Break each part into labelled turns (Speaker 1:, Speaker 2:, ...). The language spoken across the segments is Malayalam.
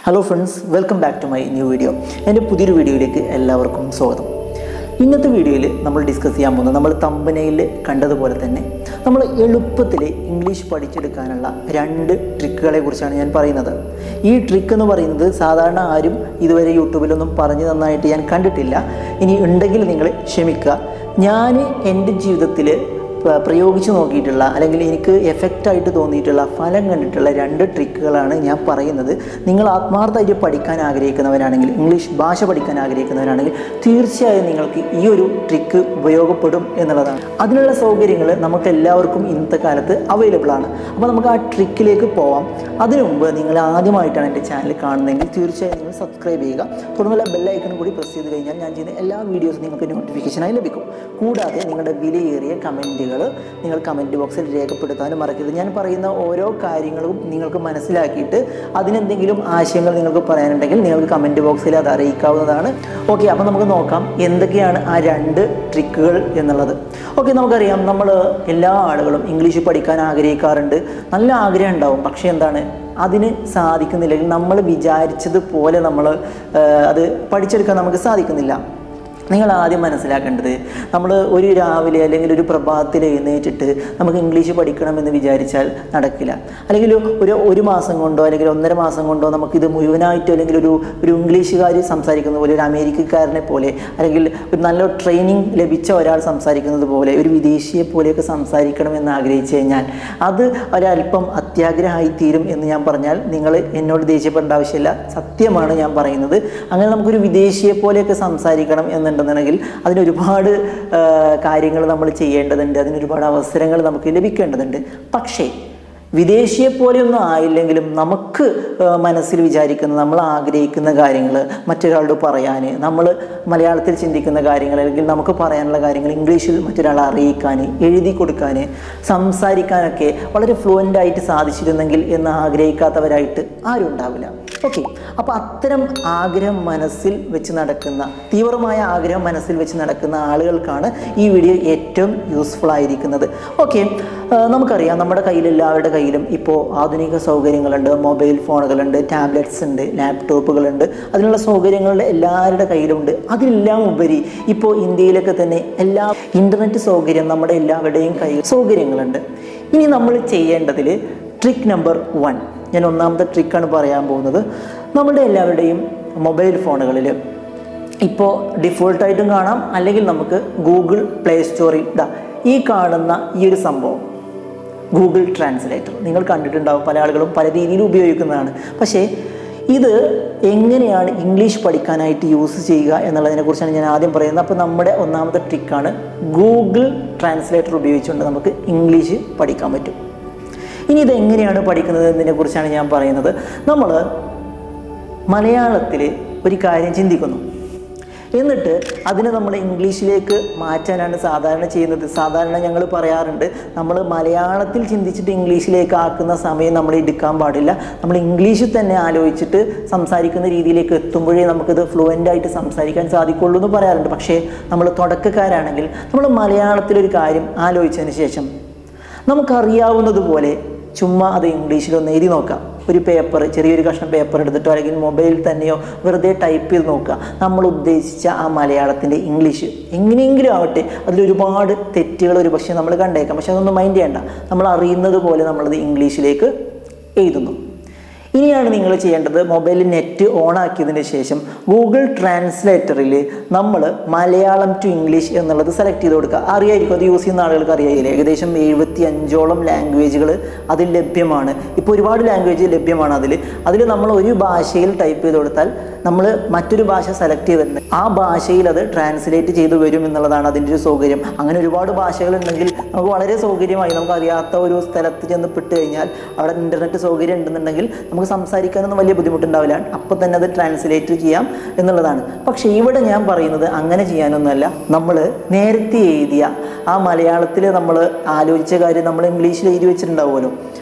Speaker 1: Hello friends, welcome back to my new video. എൻ്റെ പുതിയൊരു വീഡിയോയിലേക്ക് എല്ലാവർക്കും സ്വാഗതം. ഇന്നത്തെ വീഡിയോയിൽ നമ്മൾ ഡിസ്കസ് ചെയ്യാൻ പോകുന്നത്, നമ്മൾ തമ്പനയിൽ കണ്ടതുപോലെ തന്നെ നമ്മൾ എളുപ്പത്തിൽ ഇംഗ്ലീഷ് പഠിച്ചെടുക്കാനുള്ള 2 ട്രിക്കുകളെ കുറിച്ചാണ് ഞാൻ പറയുന്നത്. ഈ ട്രിക്ക് എന്ന് പറയുന്നത് സാധാരണ ആരും ഇതുവരെ യൂട്യൂബിലൊന്നും പറഞ്ഞു തന്നായിട്ട് ഞാൻ കണ്ടിട്ടില്ല. ഇനി ഉണ്ടെങ്കിൽ നിങ്ങൾ ക്ഷമിക്കുക. ഞാൻ എൻ്റെ ജീവിതത്തിൽ പ്രയോഗിച്ച് നോക്കിയിട്ടുള്ള, അല്ലെങ്കിൽ എനിക്ക് എഫക്റ്റായിട്ട് തോന്നിയിട്ടുള്ള, ഫലം കണ്ടിട്ടുള്ള 2 ട്രിക്കുകളാണ് ഞാൻ പറയുന്നത്. നിങ്ങൾ ആത്മാർത്ഥമായിട്ട് പഠിക്കാൻ ആഗ്രഹിക്കുന്നവരാണെങ്കിൽ, ഇംഗ്ലീഷ് ഭാഷ പഠിക്കാൻ ആഗ്രഹിക്കുന്നവരാണെങ്കിൽ തീർച്ചയായും നിങ്ങൾക്ക് ഈ ഒരു ട്രിക്ക് ഉപയോഗപ്പെടും എന്നുള്ളതാണ്. അതിനുള്ള സൗകര്യങ്ങൾ നമുക്ക് എല്ലാവർക്കും ഇന്നത്തെ കാലത്ത് അവൈലബിൾ ആണ്. അപ്പോൾ നമുക്ക് ആ ട്രിക്കിലേക്ക് പോവാം. അതിനു മുമ്പ് നിങ്ങൾ ആദ്യമായിട്ടാണ് എൻ്റെ ചാനൽ കാണുന്നതെങ്കിൽ തീർച്ചയായും നിങ്ങൾ സബ്സ്ക്രൈബ് ചെയ്യുക. തുടർന്നുള്ള ബെല്ലൈക്കൺ കൂടി പ്രസ് ചെയ്ത് കഴിഞ്ഞാൽ ഞാൻ ചെയ്യുന്ന എല്ലാ വീഡിയോസും നിങ്ങൾക്ക് നോട്ടിഫിക്കേഷനായി ലഭിക്കും. കൂടാതെ നിങ്ങളുടെ വിലയേറിയ കമൻറ്റുകൾ നിങ്ങൾ കമൻറ്റ് ബോക്സിൽ രേഖപ്പെടുത്താനും മറക്കരുത്. ഞാൻ പറയുന്ന ഓരോ കാര്യങ്ങളും നിങ്ങൾക്ക് മനസ്സിലാക്കിയിട്ട് അതിനെന്തെങ്കിലും ആശയങ്ങൾ നിങ്ങൾക്ക് പറയാനുണ്ടെങ്കിൽ നിങ്ങൾക്ക് കമൻറ്റ് ബോക്സിൽ അത് അറിയിക്കാവുന്നതാണ്. ഓക്കെ, അപ്പോൾ നമുക്ക് നോക്കാം എന്തൊക്കെയാണ് ആ 2 ട്രിക്കുകൾ എന്നുള്ളത്. ഓക്കെ, നമുക്കറിയാം, നമ്മൾ എല്ലാ ആളുകളും ഇംഗ്ലീഷ് പഠിക്കാൻ ആഗ്രഹിക്കാറുണ്ട്. നല്ല ആഗ്രഹം ഉണ്ടാവും, പക്ഷേ എന്താണ്, അതിന് സാധിക്കുന്നില്ലെങ്കിൽ, നമ്മൾ വിചാരിച്ചതുപോലെ നമ്മൾ അത് പഠിച്ചെടുക്കാൻ നമുക്ക് സാധിക്കുന്നില്ല. നിങ്ങൾ ആദ്യം മനസ്സിലാക്കേണ്ടത്, നമ്മൾ ഒരു രാവിലെ അല്ലെങ്കിൽ ഒരു പ്രഭാതത്തിൽ എഴുന്നേറ്റിട്ട് നമുക്ക് ഇംഗ്ലീഷ് പഠിക്കണമെന്ന് വിചാരിച്ചാൽ നടക്കില്ല. അല്ലെങ്കിൽ ഒരു മാസം കൊണ്ടോ അല്ലെങ്കിൽ 1.5 മാസം കൊണ്ടോ നമുക്കിത് മുഴുവനായിട്ടോ, അല്ലെങ്കിൽ ഒരു ഇംഗ്ലീഷുകാർ സംസാരിക്കുന്ന പോലെ, ഒരു അമേരിക്കക്കാരനെ പോലെ, അല്ലെങ്കിൽ ഒരു നല്ല ട്രെയിനിങ് ലഭിച്ച ഒരാൾ സംസാരിക്കുന്നത് പോലെ, ഒരു വിദേശിയെ പോലെയൊക്കെ സംസാരിക്കണമെന്ന് ആഗ്രഹിച്ചു കഴിഞ്ഞാൽ അത് ഒരല്പം അത്യാഗ്രഹമായി തീരും എന്ന് ഞാൻ പറഞ്ഞാൽ നിങ്ങൾ എന്നോട് ദേഷ്യപ്പെടേണ്ട ആവശ്യമില്ല. സത്യമാണ് ഞാൻ പറയുന്നത്. അങ്ങനെ നമുക്കൊരു വിദേശിയെ പോലെയൊക്കെ സംസാരിക്കണം എന്നുണ്ടെങ്കിൽ അതിനൊരുപാട് കാര്യങ്ങൾ നമ്മൾ ചെയ്യേണ്ടതുണ്ട്, അതിനൊരുപാട് അവസരങ്ങൾ നമുക്ക് ലഭിക്കേണ്ടതുണ്ട്. പക്ഷേ വിദേശിയെ പോലെയൊന്നും ആയില്ലെങ്കിലും നമുക്ക് മനസ്സിൽ വിചാരിക്കുന്ന, നമ്മൾ ആഗ്രഹിക്കുന്ന കാര്യങ്ങൾ മറ്റൊരാളോട് പറയാൻ, നമ്മൾ മലയാളത്തിൽ ചിന്തിക്കുന്ന കാര്യങ്ങൾ, അല്ലെങ്കിൽ നമുക്ക് പറയാനുള്ള കാര്യങ്ങൾ ഇംഗ്ലീഷിൽ മറ്റൊരാളെ അറിയിക്കാൻ, എഴുതി കൊടുക്കാൻ, സംസാരിക്കാനൊക്കെ വളരെ ഫ്ലുവൻ്റായിട്ട് സാധിച്ചിരുന്നെങ്കിൽ എന്ന് ആഗ്രഹിക്കാത്തവരായിട്ട് ആരും ഉണ്ടാവില്ല. ഓക്കെ, അപ്പോൾ അത്തരം ആഗ്രഹം മനസ്സിൽ വെച്ച് നടക്കുന്ന, തീവ്രമായ ആഗ്രഹം മനസ്സിൽ വെച്ച് നടക്കുന്ന ആളുകൾക്കാണ് ഈ വീഡിയോ ഏറ്റവും യൂസ്ഫുൾ ആയിരിക്കുന്നത്. ഓക്കെ, നമുക്കറിയാം, നമ്മുടെ കയ്യിൽ, എല്ലാവരുടെ കയ്യിലും ഇപ്പോൾ ആധുനിക സൗകര്യങ്ങളുണ്ട്. മൊബൈൽ ഫോണുകളുണ്ട്, ടാബ്ലറ്റ്സ് ഉണ്ട്, ലാപ്ടോപ്പുകളുണ്ട്. അതിനുള്ള സൗകര്യങ്ങളുടെ എല്ലാവരുടെ കയ്യിലുണ്ട്. അതിലെല്ലാം ഉപരി ഇപ്പോൾ ഇന്ത്യയിലൊക്കെ തന്നെ എല്ലാ ഇൻ്റർനെറ്റ് സൗകര്യം നമ്മുടെ എല്ലാവരുടെയും കയ്യിൽ സൗകര്യങ്ങളുണ്ട്. ഇനി നമ്മൾ ചെയ്യേണ്ടതിൽ ട്രിക്ക് നമ്പർ 1, ഞാൻ 1ാമത്തെ ട്രിക്കാണ് പറയാൻ പോകുന്നത്. നമ്മുടെ എല്ലാവരുടെയും മൊബൈൽ ഫോണുകളിൽ ഇപ്പോൾ ഡിഫോൾട്ടായിട്ടും കാണാം, അല്ലെങ്കിൽ നമുക്ക് ഗൂഗിൾ പ്ലേ സ്റ്റോറിൽ ഈ കാണുന്ന ഈ ഒരു സംഭവം, ഗൂഗിൾ ട്രാൻസ്ലേറ്റർ നിങ്ങൾ കണ്ടിട്ടുണ്ടാവും. പല ആളുകളും പല രീതിയിൽ ഉപയോഗിക്കുന്നതാണ്. പക്ഷേ ഇത് എങ്ങനെയാണ് ഇംഗ്ലീഷ് പഠിക്കാനായിട്ട് യൂസ് ചെയ്യുക എന്നുള്ളതിനെക്കുറിച്ചാണ് ഞാൻ ആദ്യം പറയുന്നത്. അപ്പോൾ നമ്മുടെ 1ാമത്തെ ട്രിക്കാണ്, ഗൂഗിൾ ട്രാൻസ്ലേറ്റർ ഉപയോഗിച്ചുകൊണ്ട് നമുക്ക് ഇംഗ്ലീഷ് പഠിക്കാൻ പറ്റും. ഇനി ഇതെങ്ങനെയാണ് പഠിക്കുന്നത് എന്നതിനെക്കുറിച്ചാണ് ഞാൻ പറയുന്നത്. നമ്മൾ മലയാളത്തിൽ ഒരു കാര്യം ചിന്തിക്കുന്നു, എന്നിട്ട് അതിനെ നമ്മൾ ഇംഗ്ലീഷിലേക്ക് മാറ്റാനാണ് സാധാരണ ചെയ്യുന്നത്. സാധാരണ ഞങ്ങൾ പറയാറുണ്ട്, നമ്മൾ മലയാളത്തിൽ ചിന്തിച്ചിട്ട് ഇംഗ്ലീഷിലേക്ക് ആക്കുന്ന സമയം നമ്മൾ എടുക്കാൻ പാടില്ല. നമ്മൾ ഇംഗ്ലീഷിൽ തന്നെ ആലോചിച്ചിട്ട് സംസാരിക്കുന്ന രീതിയിലേക്ക് എത്തുമ്പോഴേ നമുക്കിത് ഫ്ലുവൻ്റായിട്ട് സംസാരിക്കാൻ സാധിക്കുള്ളൂ എന്ന് പറയാറുണ്ട്. പക്ഷേ നമ്മൾ തുടക്കക്കാരാണെങ്കിൽ നമ്മൾ മലയാളത്തിലൊരു കാര്യം ആലോചിച്ചതിന് ശേഷം നമുക്കറിയാവുന്നതുപോലെ ചുമ്മാ അത് ഇംഗ്ലീഷിലൊന്ന് എഴുതി നോക്കാം. ഒരു പേപ്പർ, ചെറിയൊരു കഷ്ണം പേപ്പർ എടുത്തിട്ടോ അല്ലെങ്കിൽ മൊബൈലിൽ തന്നെയോ വെറുതെ ടൈപ്പ് ചെയ്ത് നോക്കുക. നമ്മൾ ഉദ്ദേശിച്ച ആ മലയാളത്തിൻ്റെ ഇംഗ്ലീഷ് എങ്ങനെയെങ്കിലും ആവട്ടെ, അതിലൊരുപാട് തെറ്റുകൾ ഒരു പക്ഷേ നമ്മൾ കണ്ടേക്കാം. പക്ഷെ അതൊന്നും മൈൻഡ് ചെയ്യണ്ട, നമ്മൾ അറിയുന്നത് പോലെ നമ്മളത് ഇംഗ്ലീഷിലേക്ക് എഴുതുന്നു. ഇനിയാണ് നിങ്ങൾ ചെയ്യേണ്ടത്, മൊബൈലിൽ നെറ്റ് ഓൺ ആക്കിയതിന് ശേഷം ഗൂഗിൾ ട്രാൻസ്ലേറ്ററിൽ നമ്മൾ മലയാളം ടു ഇംഗ്ലീഷ് എന്നുള്ളത് സെലക്ട് ചെയ്ത് കൊടുക്കുക. അറിയായിരിക്കും, അത് യൂസ് ചെയ്യുന്ന ആളുകൾക്ക് അറിയായില്ലേ. ഏകദേശം 75ഓളം ലാംഗ്വേജുകൾ അതിൽ ലഭ്യമാണ്. ഇപ്പോൾ ഒരുപാട് ലാംഗ്വേജ് ലഭ്യമാണ് അതിൽ നമ്മൾ ഒരു ഭാഷയിൽ ടൈപ്പ് ചെയ്ത് കൊടുത്താൽ നമ്മൾ മറ്റൊരു ഭാഷ സെലക്ട് ചെയ്തിട്ടുണ്ട്, ആ ഭാഷയിൽ അത് ട്രാൻസ്ലേറ്റ് ചെയ്ത് വരും എന്നുള്ളതാണ് അതിൻ്റെ ഒരു സൗകര്യം. അങ്ങനെ ഒരുപാട് ഭാഷകളുണ്ടെങ്കിൽ നമുക്ക് വളരെ സൗകര്യമായി, നമുക്ക് അറിയാത്ത ഒരു സ്ഥലത്ത് ചെന്ന് പെട്ട് കഴിഞ്ഞാൽ അവിടെ ഇൻ്റർനെറ്റ് സൗകര്യം ഉണ്ടെന്നുണ്ടെങ്കിൽ നമുക്ക് സംസാരിക്കാനൊന്നും വലിയ ബുദ്ധിമുട്ടുണ്ടാവില്ല. അപ്പോൾ തന്നെ അത് ട്രാൻസ്ലേറ്റ് ചെയ്യാം എന്നുള്ളതാണ്. പക്ഷേ ഇവിടെ ഞാൻ പറയുന്നത് അങ്ങനെ ചെയ്യാനൊന്നുമല്ല. നമ്മൾ നേരത്തെ എഴുതിയ ആ മലയാളത്തിൽ നമ്മൾ ആലോചിച്ച കാര്യം നമ്മൾ ഇംഗ്ലീഷിൽ എഴുതി വെച്ചിട്ടുണ്ടാവുമല്ലോ,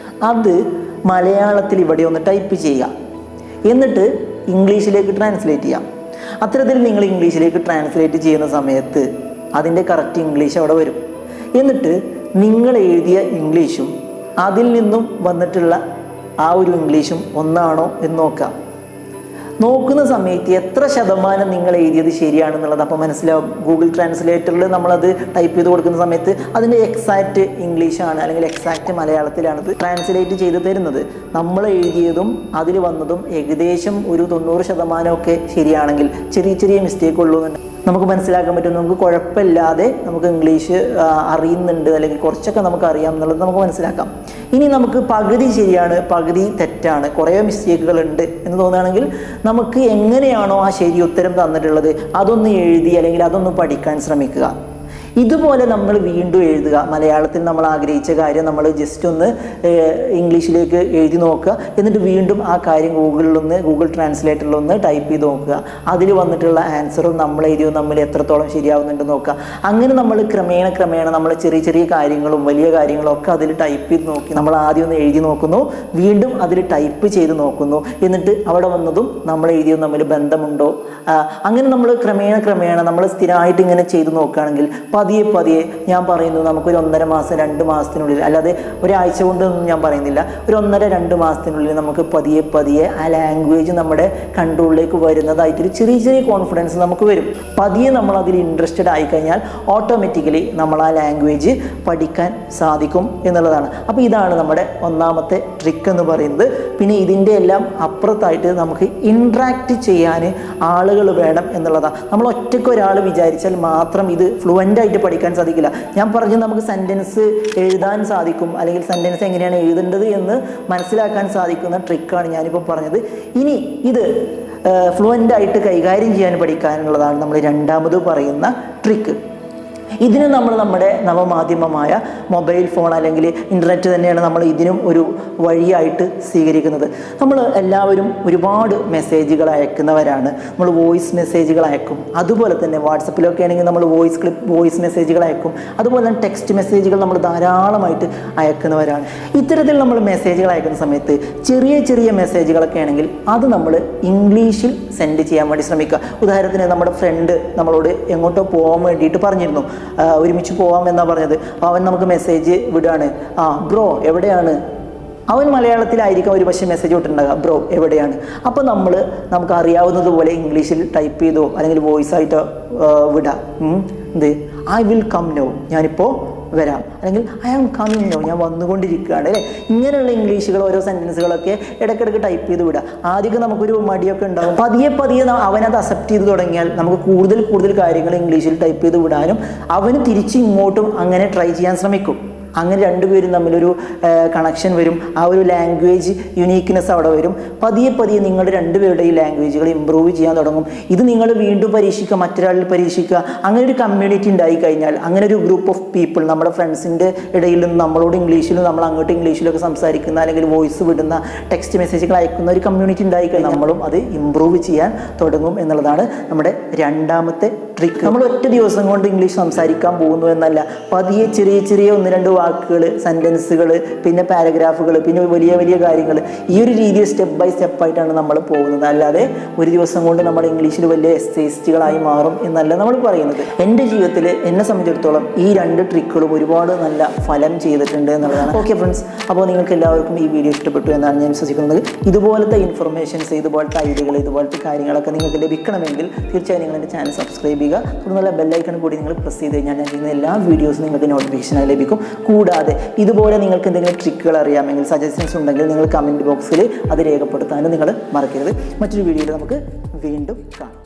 Speaker 1: അത് മലയാളത്തിൽ ഇവിടെ ഒന്ന് ടൈപ്പ് ചെയ്യുക, എന്നിട്ട് ഇംഗ്ലീഷിലേക്ക് ട്രാൻസ്ലേറ്റ് ചെയ്യാം. അത്തരത്തിൽ നിങ്ങൾ ഇംഗ്ലീഷിലേക്ക് ട്രാൻസ്ലേറ്റ് ചെയ്യുന്ന സമയത്ത് അതിൻ്റെ കറക്റ്റ് ഇംഗ്ലീഷ് അവിടെ വരും. എന്നിട്ട് നിങ്ങൾ എഴുതിയ ഇംഗ്ലീഷും അതിൽ നിന്നും വന്നിട്ടുള്ള ആ ഒരു ഇംഗ്ലീഷും ഒന്നാണോ എന്ന് നോക്കാം. നോക്കുന്ന സമയത്ത് എത്ര ശതമാനം നിങ്ങൾ എഴുതിയത് ശരിയാണെന്നുള്ളത് അപ്പോൾ മനസ്സിലാവും. ഗൂഗിൾ ട്രാൻസ്ലേറ്ററിൽ നമ്മളത് ടൈപ്പ് ചെയ്ത് കൊടുക്കുന്ന സമയത്ത് അതിൻ്റെ എക്സാക്റ്റ് ഇംഗ്ലീഷാണ് അല്ലെങ്കിൽ എക്സാക്റ്റ് മലയാളത്തിലാണ് ഇത് ട്രാൻസ്ലേറ്റ് ചെയ്ത് തരുന്നത്. നമ്മൾ എഴുതിയതും അതിൽ വന്നതും ഏകദേശം ഒരു 90% ശരിയാണെങ്കിൽ ചെറിയ ചെറിയ മിസ്റ്റേക്ക് ഉള്ളൂ എന്നുണ്ടെങ്കിൽ നമുക്ക് മനസ്സിലാക്കാൻ പറ്റും. നമുക്ക് കുഴപ്പമില്ലാതെ നമുക്ക് ഇംഗ്ലീഷ് അറിയുന്നുണ്ട് അല്ലെങ്കിൽ കുറച്ചൊക്കെ നമുക്ക് അറിയാം എന്നുള്ളത് നമുക്ക് മനസ്സിലാക്കാം. ഇനി നമുക്ക് പകുതി ശരിയാണ് പകുതി തെറ്റാണ് കുറേ മിസ്റ്റേക്കുകളുണ്ട് എന്ന് തോന്നുകയാണെങ്കിൽ നമുക്ക് എങ്ങനെയാണോ ആ ശരി ഉത്തരം തന്നിട്ടുള്ളത് അതൊന്ന് എഴുതി അല്ലെങ്കിൽ അതൊന്ന് പഠിക്കാൻ ശ്രമിക്കുക. ഇതുപോലെ നമ്മൾ വീണ്ടും എഴുതുക. മലയാളത്തിൽ നമ്മൾ ആഗ്രഹിച്ച കാര്യം നമ്മൾ ജസ്റ്റ് ഒന്ന് ഇംഗ്ലീഷിലേക്ക് എഴുതി നോക്കുക. എന്നിട്ട് വീണ്ടും ആ കാര്യം ഗൂഗിൾ ട്രാൻസ്ലേറ്ററിലൊന്ന് ടൈപ്പ് ചെയ്ത് നോക്കുക. അതിൽ വന്നിട്ടുള്ള ആൻസറും നമ്മൾ എഴുതിയോ നമ്മൾ എത്രത്തോളം ശരിയാവുന്നുണ്ട് നോക്കുക. അങ്ങനെ നമ്മൾ ക്രമേണ നമ്മൾ ചെറിയ ചെറിയ കാര്യങ്ങളും വലിയ കാര്യങ്ങളും ഒക്കെ അതിൽ ടൈപ്പ് ചെയ്ത് നോക്കി. നമ്മൾ ആദ്യം ഒന്ന് എഴുതി നോക്കുന്നു, വീണ്ടും അതിൽ ടൈപ്പ് ചെയ്ത് നോക്കുന്നു. എന്നിട്ട് അവിടെ വന്നതും നമ്മൾ എഴുതിയതും തമ്മിൽ ബന്ധമുണ്ടോ, അങ്ങനെ നമ്മൾ ക്രമേണ നമ്മൾ സ്ഥിരമായിട്ട് ഇങ്ങനെ ചെയ്ത് നോക്കുകയാണെങ്കിൽ പതിയെ ഞാൻ പറയുന്നു നമുക്കൊരു 1.5 മാസം 2 മാസത്തിനുള്ളിൽ, അല്ലാതെ ഒരാഴ്ച കൊണ്ടൊന്നും ഞാൻ പറയുന്നില്ല, ഒരു 1.5-2 മാസത്തിനുള്ളിൽ നമുക്ക് പതിയെ ആ ലാംഗ്വേജ് നമ്മുടെ കൺട്രോളിലേക്ക് വരുന്നതായിട്ടൊരു ചെറിയ കോൺഫിഡൻസ് നമുക്ക് വരും. പതിയെ നമ്മൾ അതിൽ ഇൻട്രസ്റ്റഡ് ആയിക്കഴിഞ്ഞാൽ ഓട്ടോമാറ്റിക്കലി നമ്മൾ ആ ലാംഗ്വേജ് പഠിക്കാൻ സാധിക്കും എന്നുള്ളതാണ്. അപ്പോൾ ഇതാണ് നമ്മുടെ ഒന്നാമത്തെ ട്രിക്ക് എന്ന് പറയുന്നത്. പിന്നെ ഇതിൻ്റെ എല്ലാം അപ്പുറത്തായിട്ട് നമുക്ക് ഇൻട്രാക്ട് ചെയ്യാൻ ആളുകൾ വേണം എന്നുള്ളതാണ്. നമ്മൾ ഒറ്റയ്ക്ക് ഒരാൾ വിചാരിച്ചാൽ മാത്രം ഇത് ഫ്ലുവൻ്റായിട്ട് പഠിക്കാൻ സാധിക്കില്ല. ഞാൻ പറഞ്ഞു നമുക്ക് സെൻറ്റൻസ് എഴുതാൻ സാധിക്കും, അല്ലെങ്കിൽ സെൻറ്റൻസ് എങ്ങനെയാണ് എഴുതേണ്ടത് എന്ന് മനസ്സിലാക്കാൻ സാധിക്കുന്ന ട്രിക്കാണ് ഞാനിപ്പോൾ പറഞ്ഞത്. ഇനി ഇത് ഫ്ലുവൻ്റായിട്ട് കൈകാര്യം ചെയ്യാൻ പഠിക്കാനുള്ളതാണ് നമ്മൾ രണ്ടാമത് പറയുന്ന ട്രിക്ക്. ഇതിന് നമ്മൾ നമ്മുടെ നവമാധ്യമമായ മൊബൈൽ ഫോൺ അല്ലെങ്കിൽ ഇൻ്റർനെറ്റ് തന്നെയാണ് നമ്മൾ ഇതിനും ഒരു വഴിയായിട്ട് സ്വീകരിക്കുന്നത്. നമ്മൾ എല്ലാവരും ഒരുപാട് മെസ്സേജുകൾ അയക്കുന്നവരാണ്. നമ്മൾ വോയിസ് മെസ്സേജുകൾ അയക്കും, അതുപോലെ തന്നെ വാട്സപ്പിലൊക്കെ ആണെങ്കിൽ നമ്മൾ വോയിസ് മെസ്സേജുകൾ അയക്കും, അതുപോലെ തന്നെ ടെക്സ്റ്റ് മെസ്സേജുകൾ നമ്മൾ ധാരാളമായിട്ട് അയക്കുന്നവരാണ്. ഇത്തരത്തിൽ നമ്മൾ മെസ്സേജുകൾ അയക്കുന്ന സമയത്ത് ചെറിയ മെസ്സേജുകളൊക്കെ ആണെങ്കിൽ അത് നമ്മൾ ഇംഗ്ലീഷിൽ സെൻഡ് ചെയ്യാൻ വേണ്ടി ശ്രമിക്കുക. ഉദാഹരണത്തിന് നമ്മുടെ ഫ്രണ്ട് നമ്മളോട് എങ്ങോട്ടോ പോകാൻ വേണ്ടിയിട്ട് പറഞ്ഞിരുന്നു, ഒരുമിച്ച് പോകാം എന്നാണ് പറഞ്ഞത്. അവൻ നമുക്ക് മെസ്സേജ് വിടുകയാണ്, ബ്രോ എവിടെയാണ്. അവൻ മലയാളത്തിലായിരിക്കും ഒരു പക്ഷേ മെസ്സേജ് വിട്ടിട്ടുണ്ടാകുക, ബ്രോ എവിടെയാണ്. അപ്പോൾ നമുക്ക് അറിയാവുന്നതുപോലെ ഇംഗ്ലീഷിൽ ടൈപ്പ് ചെയ്തോ അല്ലെങ്കിൽ വോയിസ് ആയിട്ടോ വിടാം. ഐ വിൽ കം നൗ, ഞാനിപ്പോൾ വരാം, അല്ലെങ്കിൽ ഐ ആം കമ്മിങ് നൗ, ഞാൻ വന്നുകൊണ്ടിരിക്കുകയാണ്, അല്ലേ. ഇങ്ങനെയുള്ള ഇംഗ്ലീഷുകൾ ഓരോ സെൻറ്റൻസുകളൊക്കെ ഇടയ്ക്കിടയ്ക്ക് ടൈപ്പ് ചെയ്ത് വിടുക. ആദ്യമൊക്കെ നമുക്കൊരു മടിയൊക്കെ ഉണ്ടാകും. പതിയെ അവനത് അക്സെപ്റ്റ് ചെയ്ത് തുടങ്ങിയാൽ നമുക്ക് കൂടുതൽ കാര്യങ്ങൾ ഇംഗ്ലീഷിൽ ടൈപ്പ് ചെയ്ത് വിടാനും അവന് തിരിച്ച് ഇങ്ങോട്ടും അങ്ങനെ ട്രൈ ചെയ്യാൻ ശ്രമിക്കും. അങ്ങനെ രണ്ടുപേരും തമ്മിലൊരു കണക്ഷൻ വരും. ആ ഒരു ലാംഗ്വേജ് യുണീക്ക്നെസ് അവിടെ വരും. പതിയെ നിങ്ങളുടെ രണ്ടുപേരുടെ ഈ ലാംഗ്വേജുകൾ ഇമ്പ്രൂവ് ചെയ്യാൻ തുടങ്ങും. ഇത് നിങ്ങൾ വീണ്ടും പരീക്ഷിക്കുക, മറ്റൊരാളിൽ പരീക്ഷിക്കുക. അങ്ങനെ ഒരു കമ്മ്യൂണിറ്റി ഉണ്ടായി കഴിഞ്ഞാൽ, അങ്ങനെ ഒരു ഗ്രൂപ്പ് ഓഫ് പീപ്പിൾ നമ്മുടെ ഫ്രണ്ട്സിൻ്റെ ഇടയിൽ നിന്ന് നമ്മളോട് ഇംഗ്ലീഷിലും നമ്മൾ അങ്ങോട്ട് ഇംഗ്ലീഷിലൊക്കെ സംസാരിക്കുന്ന അല്ലെങ്കിൽ വോയിസ് വിടുന്ന ടെക്സ്റ്റ് മെസ്സേജുകൾ അയക്കുന്ന ഒരു കമ്മ്യൂണിറ്റി ഉണ്ടായി കഴിഞ്ഞാൽ നമ്മളും അത് ഇമ്പ്രൂവ് ചെയ്യാൻ തുടങ്ങും എന്നുള്ളതാണ് നമ്മുടെ രണ്ടാമത്തെ ട്രിക്ക്. നമ്മൾ ഒറ്റ ദിവസം കൊണ്ട് ഇംഗ്ലീഷ് സംസാരിക്കാൻ പോകുന്നു എന്നല്ല, പതിയെ ചെറിയ 1-2 വാക്കുകൾ, സെൻറ്റൻസുകൾ, പിന്നെ പാരഗ്രാഫുകൾ, പിന്നെ വലിയ കാര്യങ്ങൾ, ഈ ഒരു രീതിയിൽ സ്റ്റെപ്പ് ബൈ സ്റ്റെപ്പായിട്ടാണ് നമ്മൾ പോകുന്നത്. അല്ലാതെ ഒരു ദിവസം കൊണ്ട് നമ്മൾ ഇംഗ്ലീഷിൽ വലിയ എസ്സേയിസ്റ്റുകളായി മാറും എന്നല്ല നമ്മൾ പറയുന്നത്. എൻ്റെ ജീവിതത്തിൽ എന്നെ സംബന്ധിച്ചിടത്തോളം ഈ 2 ട്രിക്കുകളും ഒരുപാട് നല്ല ഫലം ചെയ്തിട്ടുണ്ട് എന്നുള്ളതാണ്. ഓക്കെ ഫ്രണ്ട്സ്, അപ്പോൾ നിങ്ങൾക്ക് എല്ലാവർക്കും ഈ വീഡിയോ ഇഷ്ടപ്പെട്ടു എന്നാണ് ഞാൻ വിശ്വസിക്കുന്നത്. ഇതുപോലത്തെ ഇൻഫർമേഷൻസ്, ഇതുപോലത്തെ ഐഡിയകൾ, ഇതുപോലത്തെ കാര്യങ്ങളൊക്കെ നിങ്ങൾക്ക് ലഭിക്കണമെങ്കിൽ തീർച്ചയായും നിങ്ങൾ എൻ്റെ ചാനൽ സബ്സ്ക്രൈബ് ചെയ്യുക. തുടർന്നുള്ള ബെല്ലൈക്കൺ കൂടി നിങ്ങൾ പ്രസ് ചെയ്ത് കഴിഞ്ഞാൽ ഞാൻ ചെയ്യുന്ന എല്ലാ വീഡിയോസും നിങ്ങൾക്ക് നോട്ടിഫിക്കേഷനായി ലഭിക്കും. കൂടാതെ ഇതുപോലെ നിങ്ങൾക്ക് എന്തെങ്കിലും ട്രിക്കുകൾ അറിയാമെങ്കിൽ, സജഷൻസ് ഉണ്ടെങ്കിൽ നിങ്ങൾ കമൻറ്റ് ബോക്സിൽ അത് രേഖപ്പെടുത്താനും നിങ്ങൾ മറക്കരുത്. മറ്റൊരു വീഡിയോയിൽ നമുക്ക് വീണ്ടും കാണാം.